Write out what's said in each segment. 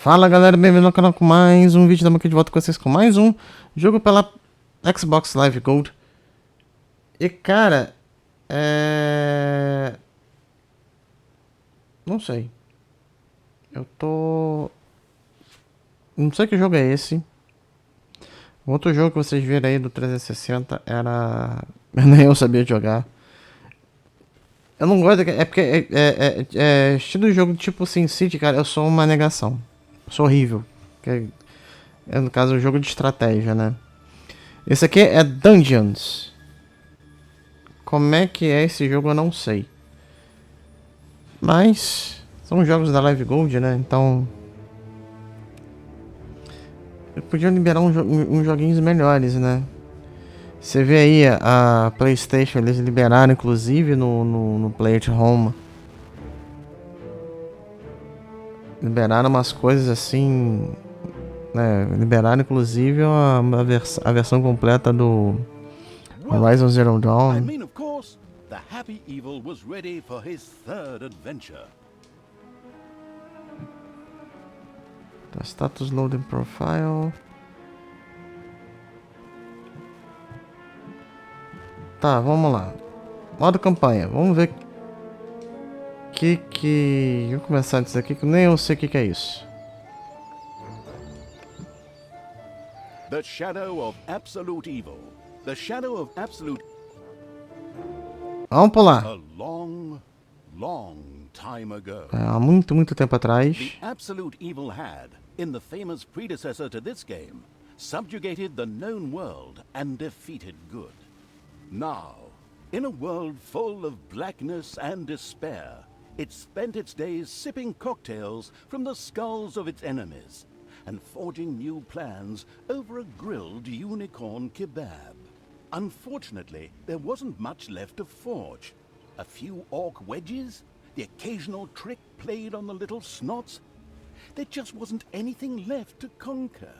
Fala galera, bem-vindo ao canal com mais um vídeo. Estamos aqui de volta com vocês com mais um jogo pela Xbox Live Gold. E cara, não sei. Não sei que jogo é esse. O outro jogo que vocês viram aí do 360 era... Nem eu sabia jogar. Eu não gosto, é porque estilo de jogo tipo SimCity, cara, eu sou uma negação. Eu sou horrível. É no caso um jogo de estratégia, né? Esse aqui é Dungeons. Como é que é esse jogo eu não sei. Mas são jogos da Live Gold, né? Então eu podia liberar uns joguinhos melhores, né? Você vê aí a PlayStation, eles liberaram inclusive no Play at Home. Liberaram umas coisas assim, né? Liberaram inclusive a versão completa do Horizon Zero Dawn. I mean, of course, the happy evil was ready for his third adventure. Tá, status loading profile. Tá, vamos lá. Modo campanha. Vamos ver Vou começar disso aqui que nem eu sei o que é isso. The shadow of absolute evil. The shadow of absolute... Vamos pular. A long, long time ago. Há muito tempo atrás. The absolute evil had, in the famous predecessor to this game, subjugated the known world and defeated good. Now, in a world full of blackness and despair, it spent its days sipping cocktails from the skulls of its enemies and forging new plans over a grilled unicorn kebab. Unfortunately, there wasn't much left to forge. A few orc wedges, the occasional trick played on the little snots. There just wasn't anything left to conquer.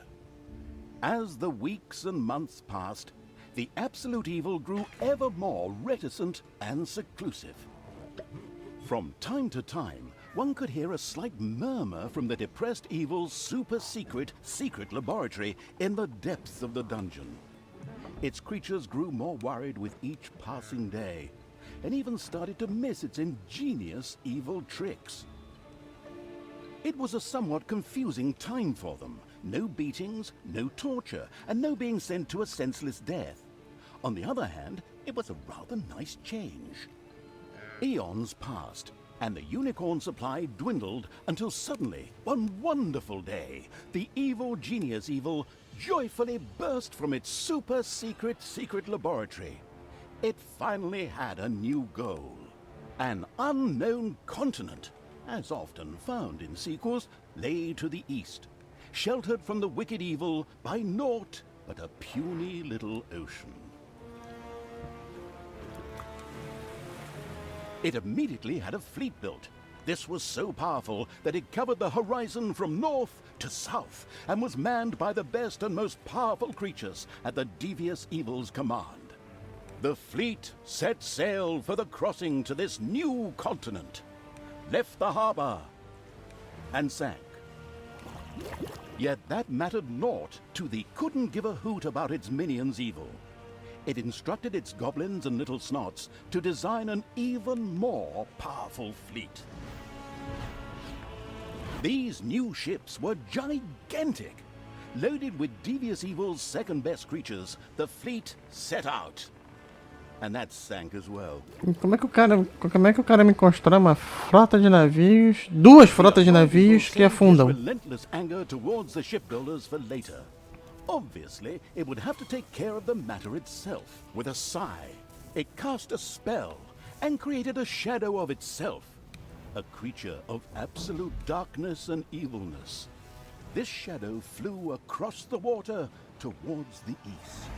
As the weeks and months passed, the absolute evil grew ever more reticent and seclusive. From time to time, one could hear a slight murmur from the depressed evil's super-secret laboratory in the depths of the dungeon. Its creatures grew more worried with each passing day, and even started to miss its ingenious evil tricks. It was a somewhat confusing time for them. No beatings, no torture, and no being sent to a senseless death. On the other hand, it was a rather nice change. Eons passed, and the unicorn supply dwindled until suddenly, one wonderful day, the evil genius evil joyfully burst from its super-secret laboratory. It finally had a new goal. An unknown continent, as often found in sequels, lay to the east, sheltered from the wicked evil by naught but a puny little ocean. It immediately had a fleet built. This was so powerful that it covered the horizon from north to south and was manned by the best and most powerful creatures at the devious evil's command. The fleet set sail for the crossing to this new continent, left the harbor, and sank. Yet that mattered naught to the couldn't give a hoot about its minions' evil. It instructed its goblins and little snots to design an even more powerful fleet. These new ships were gigantic. Loaded with devious evil's second-best creatures, the fleet set out. And that sank as well. Como é que o cara me constrói uma frota de navios, duas frotas de navios que afundam? Relentless anger towards the shipbuilders for later. Obviously, it would have to take care of the matter itself. With a sigh, it cast a spell and created a shadow of itself, a creature of absolute darkness and evilness. This shadow flew across the water towards the east.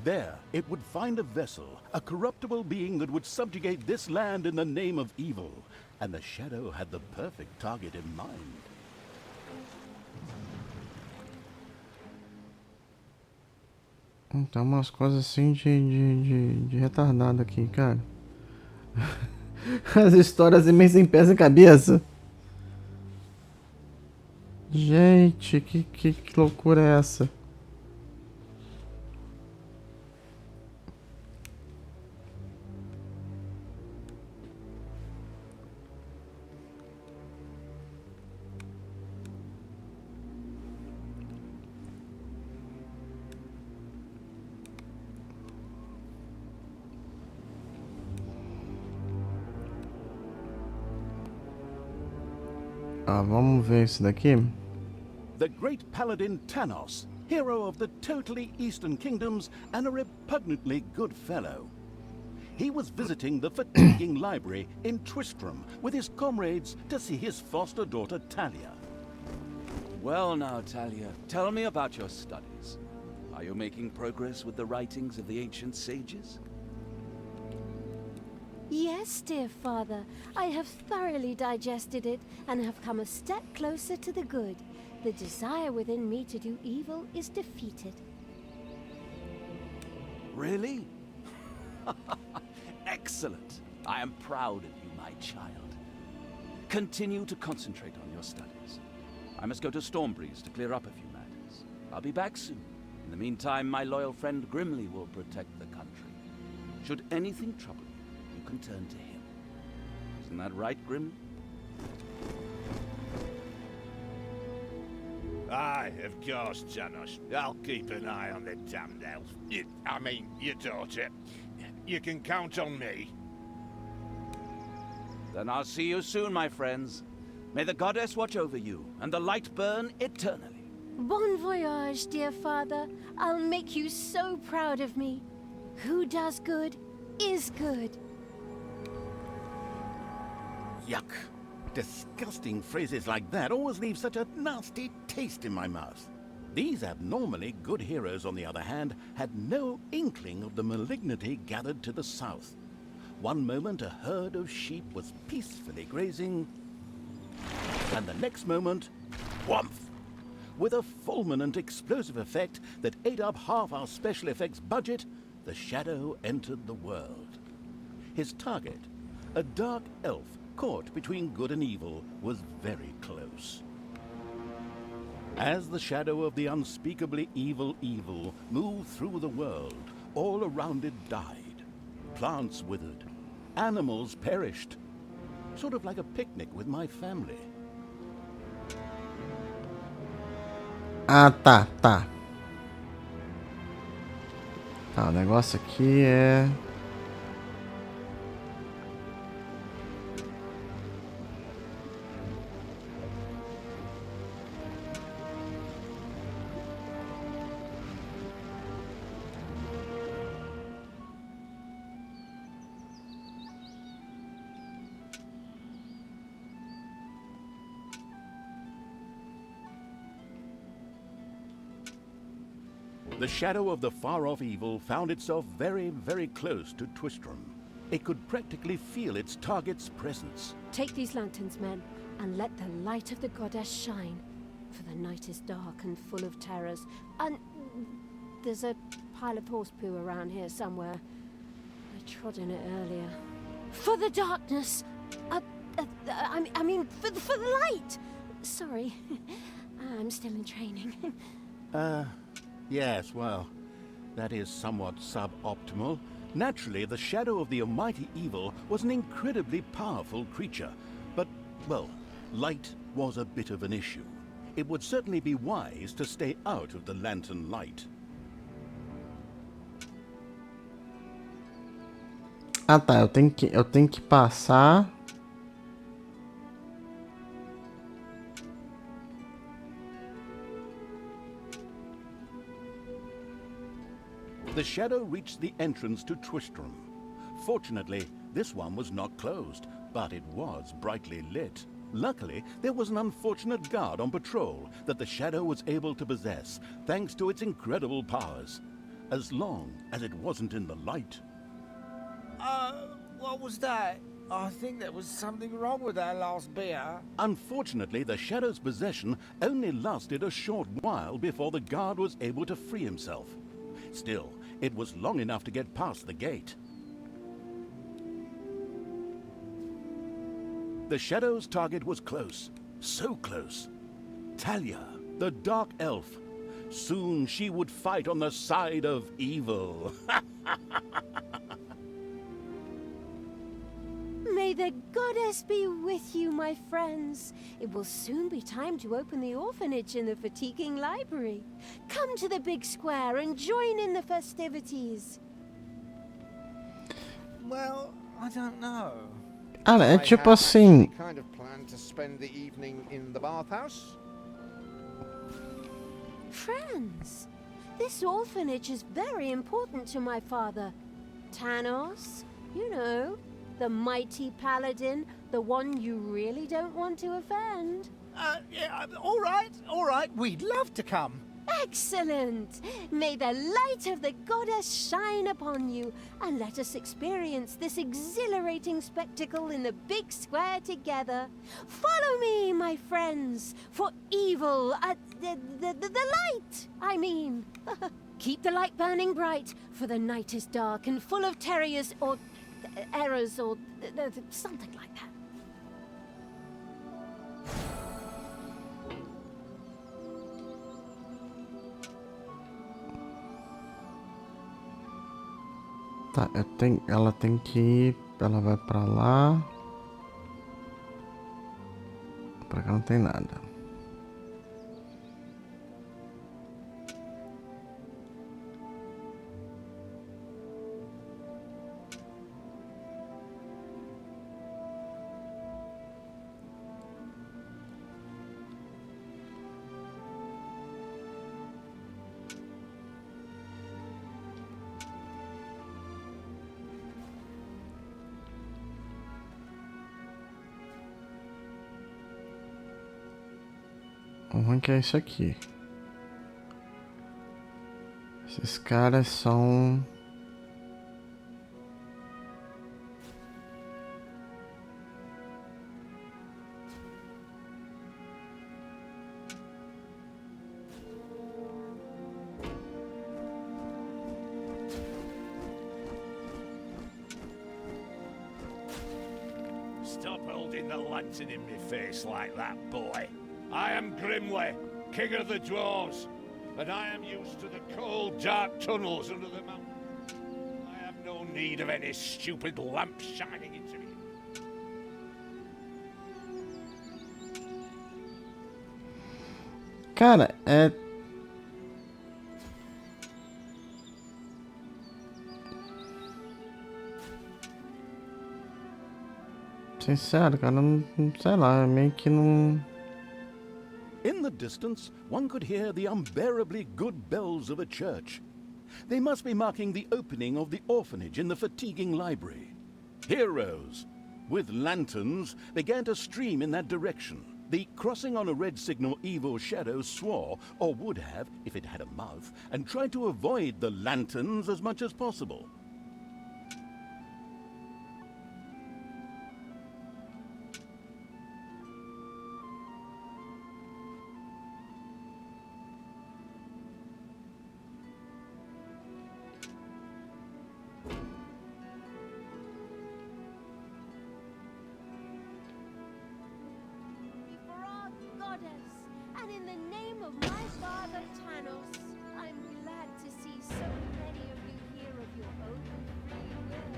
There, it would find a vessel, a corruptible being that would subjugate this land in the name of evil, and the shadow had the perfect target in mind. Então umas coisas assim de retardado aqui, cara. As histórias meio sem pés e cabeça. Gente, que loucura é essa? Ah, vamos ver isso daqui. The great paladin Tanos, hero of the totally eastern kingdoms and a repugnantly good fellow. He was visiting the fatiguing library in Tristram with his comrades to see his foster daughter Talia. Well now, Talia, tell me about your studies. Are you making progress with the writings of the ancient sages? Yes, dear father. I have thoroughly digested it and have come a step closer to the good. The desire within me to do evil is defeated. Really? Excellent. I am proud of you, my child. Continue to concentrate on your studies. I must go to Stormbreeze to clear up a few matters. I'll be back soon. In the meantime, my loyal friend Grimly will protect the country. Should anything trouble you, you can turn to him. Isn't that right, Grimly? Aye, of course, Janos. I'll keep an eye on the damned elf. I mean, your daughter. You can count on me. Then I'll see you soon, my friends. May the goddess watch over you, and the light burn eternally. Bon voyage, dear father. I'll make you so proud of me. Who does good is good. Yuck. Disgusting phrases like that always leave such a nasty taste in my mouth. These abnormally good heroes, on the other hand, had no inkling of the malignity gathered to the south. One moment a herd of sheep was peacefully grazing, and the next moment, whumph! With a fulminant explosive effect that ate up half our special effects budget, the shadow entered the world. His target, a dark elf caught between good and evil, was very close. As the shadow of the unspeakably evil moved through the world, all around it died. Plants withered. Animals perished. Sort of like a picnic with my family. Ah, tá. Tá, o negócio aqui é... The shadow of the far-off evil found itself very, very close to Twistram. It could practically feel its target's presence. Take these lanterns, men, and let the light of the goddess shine. For the night is dark and full of terrors. And there's a pile of horse poo around here somewhere. I trod in it earlier. For the darkness! I mean, for the light! Sorry. I'm still in training. Yes, well, that is somewhat suboptimal. Naturally, the shadow of the almighty evil was an incredibly powerful creature. But, well, light was a bit of an issue. It would certainly be wise to stay out of the lantern light. Ah, tá, eu tenho que passar... The shadow reached the entrance to Twistram. Fortunately, this one was not closed, but it was brightly lit. Luckily, there was an unfortunate guard on patrol that the shadow was able to possess, thanks to its incredible powers. As long as it wasn't in the light. What was that? I think there was something wrong with that last beer. Unfortunately, the shadow's possession only lasted a short while before the guard was able to free himself. Still, it was long enough to get past the gate. The shadow's target was close. So close. Talia, the dark elf. Soon she would fight on the side of evil. May the goddess be with you, my friends. It will soon be time to open the orphanage in the fatiguing library. Come to the big square and join in the festivities. Well, I don't know. Cara, é I tipo had assim. actually kind of planned to spend the evening in the bathhouse. Friends, this orphanage is very important to my father. Tanos, you know, the mighty paladin, the one you really don't want to offend. Yeah, all right. We'd love to come. Excellent! May the light of the goddess shine upon you, and let us experience this exhilarating spectacle in the big square together. Follow me, my friends, for evil, the light, I mean. Keep the light burning bright, for the night is dark and full of terrors or errors or something like that. Tá, ela tem que ir. Ela vai pra lá. Pra cá não tem nada. O ruim que é isso aqui. Esses caras são... Stop holding the lantern in my face like that, boy. I am Grimly, king of the dwarves, and I am used to the cold, dark tunnels under the mountain. I have no need of any stupid lamp shining into me. Cara, é... Sincero, cara, não sei lá, meio que não... In the distance, one could hear the unbearably good bells of a church. They must be marking the opening of the orphanage in the fatiguing library. Heroes, with lanterns, began to stream in that direction. The crossing on a red signal evil shadow swore, or would have, if it had a mouth, and tried to avoid the lanterns as much as possible. For our goddess, and in the name of my father Tanos, I'm glad to see so many of you here of your own free will.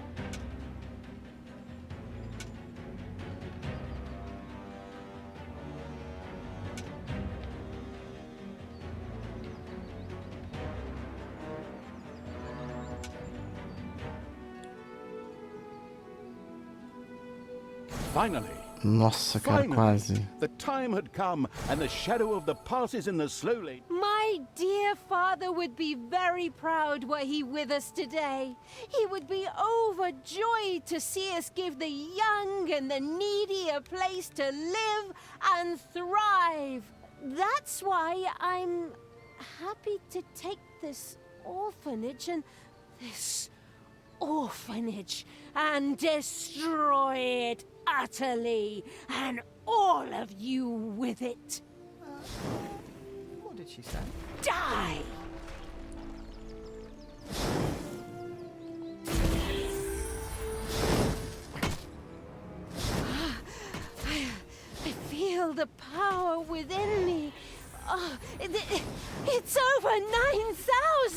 Finally, Nossa, cara, quase. the time had come, and the shadow of the passes in the slow lane. My dear father would be very proud were he with us today. He would be overjoyed to see us give the young and the needy a place to live and thrive. That's why I'm happy to take this orphanage and destroy it utterly, and all of you with it. What did she say? Die! I feel the power within me, Oh, it's over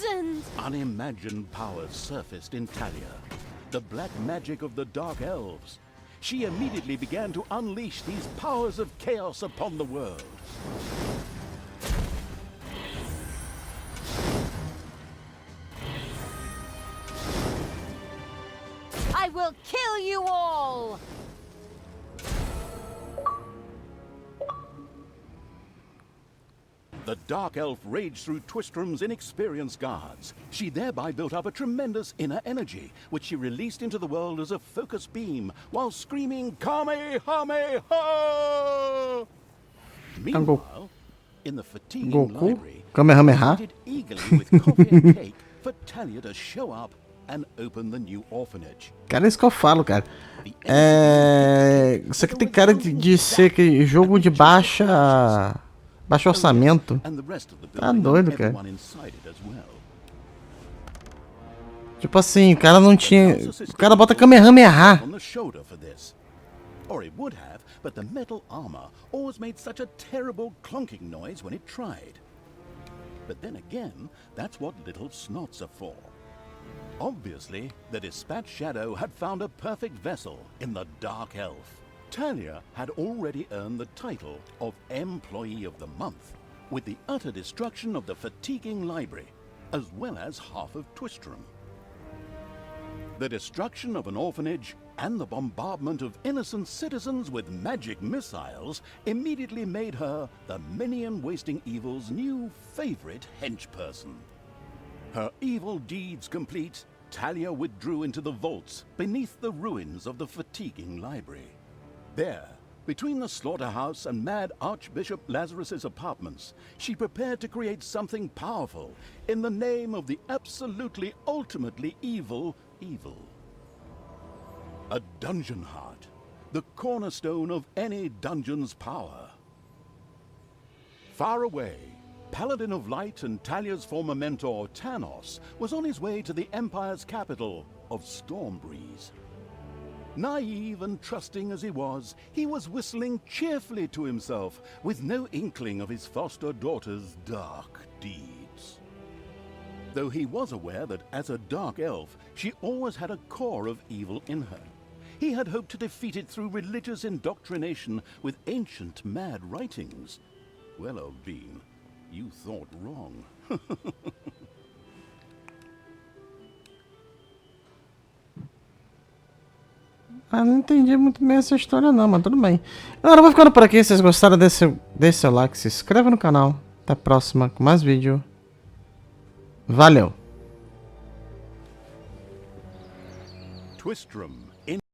9,000! Unimagined powers surfaced in Talia, the black magic of the Dark Elves. She immediately began to unleash these powers of chaos upon the world. I will kill you all! The Dark Elf raged through Twistrom's inexperienced guards. She thereby built up a tremendous inner energy, which she released into the world as a focus beam, while screaming, Kamehameha! Meanwhile, in the fatiguing Goku? library, Kamehameha? waited eagerly with coffee and cake for Talia to show up and open the new orphanage. Cara, é isso que eu falo, cara. Isso aqui tem cara de ser que jogo de baixo orçamento. And the rest of the Tá building, doido, cara. everyone inside it as well. Tipo assim, o cara não tinha... O cara bota Kamehameha. On the shoulder for this. Or it would have, but the metal armor always made such a terrible clonking noise when it tried. But then again, that's what little snots are for. Obviously, the Dispatch Shadow had found a perfect vessel in the Dark Elf. Talia had already earned the title of Employee of the Month, with the utter destruction of the fatiguing library, as well as half of Twistrom. The destruction of an orphanage and the bombardment of innocent citizens with magic missiles immediately made her the minion-wasting evil's new favorite henchperson. Her evil deeds complete, Talia withdrew into the vaults beneath the ruins of the fatiguing library. There, between the slaughterhouse and Mad Archbishop Lazarus's apartments, she prepared to create something powerful in the name of the absolutely ultimately evil. A dungeon heart, the cornerstone of any dungeon's power. Far away, Paladin of Light and Talia's former mentor, Tanos, was on his way to the Empire's capital of Stormbreeze. Naive and trusting as he was whistling cheerfully to himself, with no inkling of his foster daughter's dark deeds. Though he was aware that as a dark elf, she always had a core of evil in her. He had hoped to defeat it through religious indoctrination with ancient mad writings. Well, old bean, you thought wrong. Ah, não entendi muito bem essa história não, mas tudo bem. Galera, eu vou ficando por aqui. Se vocês gostaram, deixe seu like, se inscreva no canal. Até a próxima com mais vídeo. Valeu! Twistrom